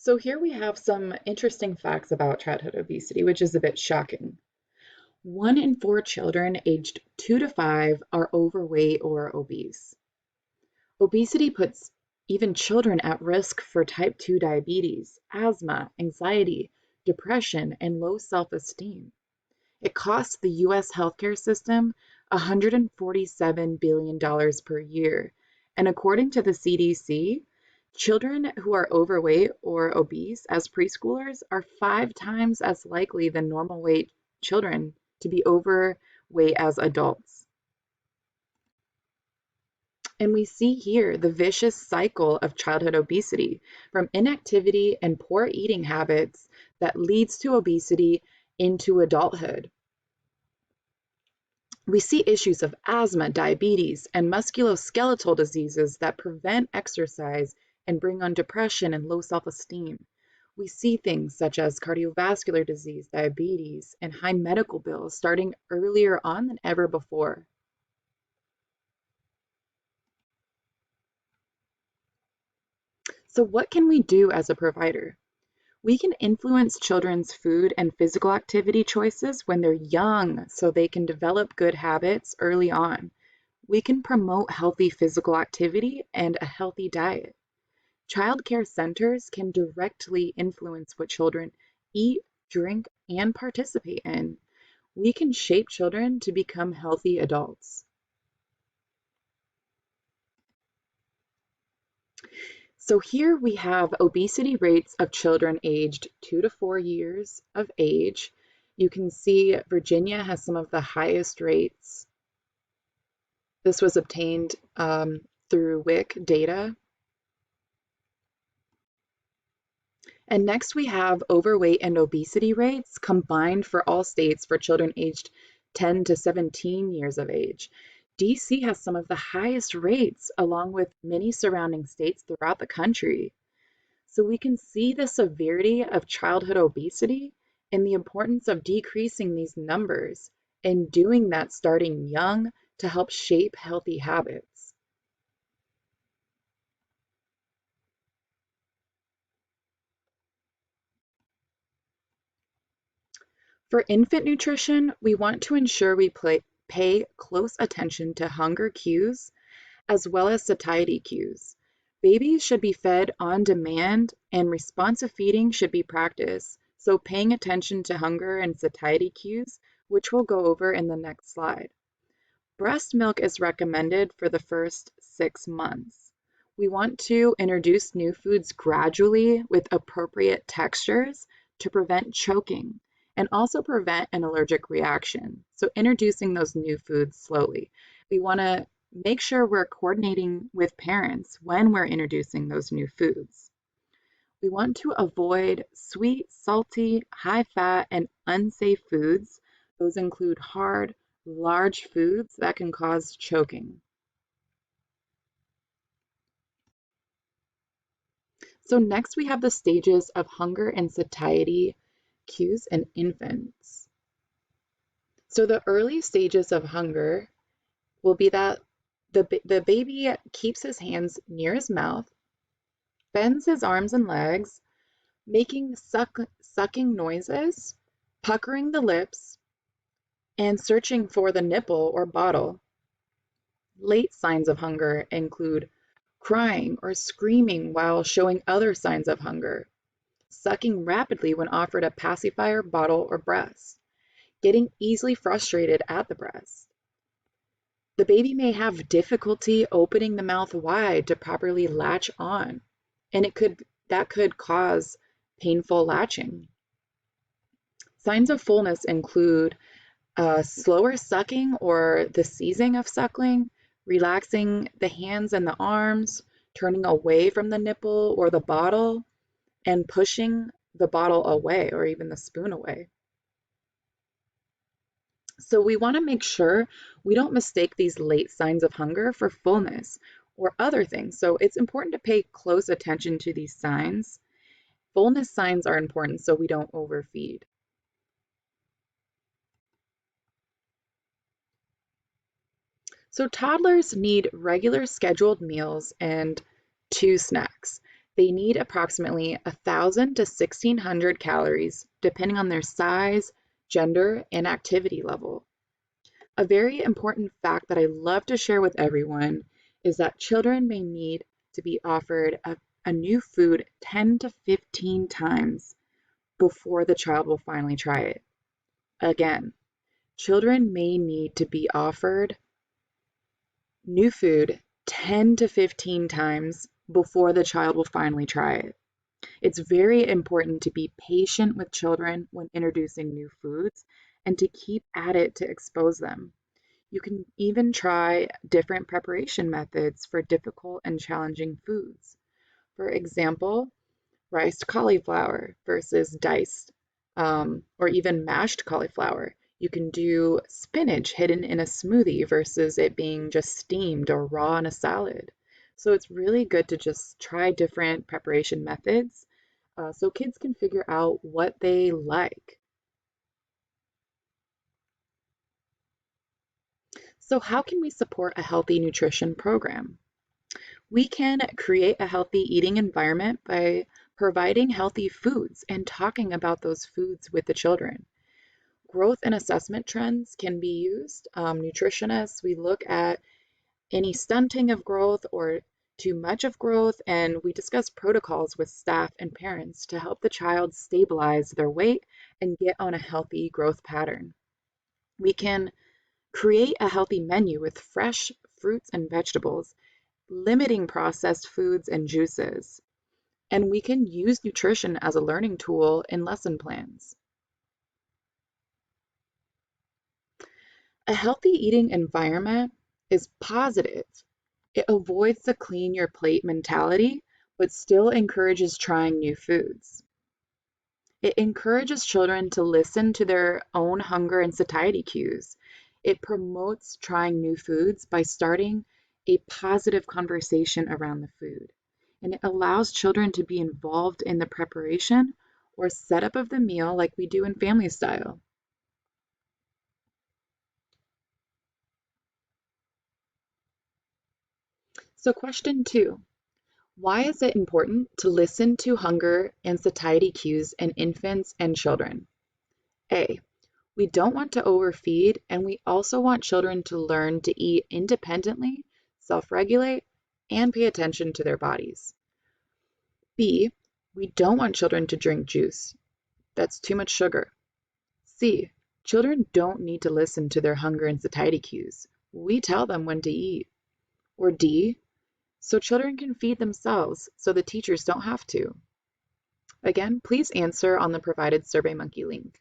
So here we have some interesting facts about childhood obesity, which is a bit shocking. 1 in 4 children aged 2 to 5 are overweight or obese. Obesity puts even children at risk for type 2 diabetes, asthma, anxiety, depression, and low self-esteem. It costs the US healthcare system $147 billion per year. And according to the CDC, children who are overweight or obese as preschoolers are 5 times as likely than normal weight children to be overweight as adults. And we see here the vicious cycle of childhood obesity from inactivity and poor eating habits that leads to obesity into adulthood. We see issues of asthma, diabetes, and musculoskeletal diseases that prevent exercise and bring on depression and low self-esteem. We see things such as cardiovascular disease, diabetes, and high medical bills starting earlier on than ever before. So what can we do as a provider? We can influence children's food and physical activity choices when they're young so they can develop good habits early on. We can promote healthy physical activity and a healthy diet. Child care centers can directly influence what children eat, drink, and participate in. We can shape children to become healthy adults. So here we have obesity rates of children aged 2 to 4 years of age. You can see Virginia has some of the highest rates. This was obtained through WIC data. And next we have overweight and obesity rates combined for all states for children aged 10 to 17 years of age. DC has some of the highest rates along with many surrounding states throughout the country. So we can see the severity of childhood obesity and the importance of decreasing these numbers and doing that starting young to help shape healthy habits. For infant nutrition, we want to ensure we pay close attention to hunger cues as well as satiety cues. Babies should be fed on demand and responsive feeding should be practiced, so paying attention to hunger and satiety cues, which we'll go over in the next slide. Breast milk is recommended for the first 6 months. We want to introduce new foods gradually with appropriate textures to prevent choking and also prevent an allergic reaction. So introducing those new foods slowly. We want to make sure we're coordinating with parents when we're introducing those new foods. We want to avoid sweet, salty, high fat, and unsafe foods. Those include hard, large foods that can cause choking. So next we have the stages of hunger and satiety cues in infants. So the early stages of hunger will be that the baby keeps his hands near his mouth, bends his arms and legs, making sucking noises, puckering the lips, and searching for the nipple or bottle. Late signs of hunger include crying or screaming while showing other signs of hunger, sucking rapidly when offered a pacifier, bottle, or breast, getting easily frustrated at the breast. The baby may have difficulty opening the mouth wide to properly latch on, and that could cause painful latching. Signs of fullness include slower sucking or the ceasing of suckling, relaxing the hands and the arms, turning away from the nipple or the bottle, and pushing the bottle away or even the spoon away. So we want to make sure we don't mistake these late signs of hunger for fullness or other things. So it's important to pay close attention to these signs. Fullness signs are important so we don't overfeed. So toddlers need regular scheduled meals and 2 snacks. They need approximately 1,000 to 1,600 calories, depending on their size, gender, and activity level. A very important fact that I love to share with everyone is that children may need to be offered a new food 10 to 15 times before the child will finally try it. Again, children may need to be offered new food 10 to 15 times before the child will finally try it. It's very important to be patient with children when introducing new foods and to keep at it to expose them. You can even try different preparation methods for difficult and challenging foods. For example, riced cauliflower versus diced, or even mashed cauliflower. You can do spinach hidden in a smoothie versus it being just steamed or raw in a salad. So it's really good to just try different preparation methods so kids can figure out what they like. So how can we support a healthy nutrition program? We can create a healthy eating environment by providing healthy foods and talking about those foods with the children. Growth and assessment trends can be used. Nutritionists, we look at any stunting of growth or too much of growth, and we discuss protocols with staff and parents to help the child stabilize their weight and get on a healthy growth pattern. We can create a healthy menu with fresh fruits and vegetables, limiting processed foods and juices. And we can use nutrition as a learning tool in lesson plans. A healthy eating environment is positive. It avoids the clean your plate mentality, but still encourages trying new foods. It encourages children to listen to their own hunger and satiety cues. It promotes trying new foods by starting a positive conversation around the food. And it allows children to be involved in the preparation or setup of the meal like we do in family style. So question 2, why is it important to listen to hunger and satiety cues in infants and children? A, we don't want to overfeed, and we also want children to learn to eat independently, self-regulate, and pay attention to their bodies. B, we don't want children to drink juice. That's too much sugar. C, children don't need to listen to their hunger and satiety cues. We tell them when to eat. Or D, so children can feed themselves so the teachers don't have to. Again, please answer on the provided SurveyMonkey link.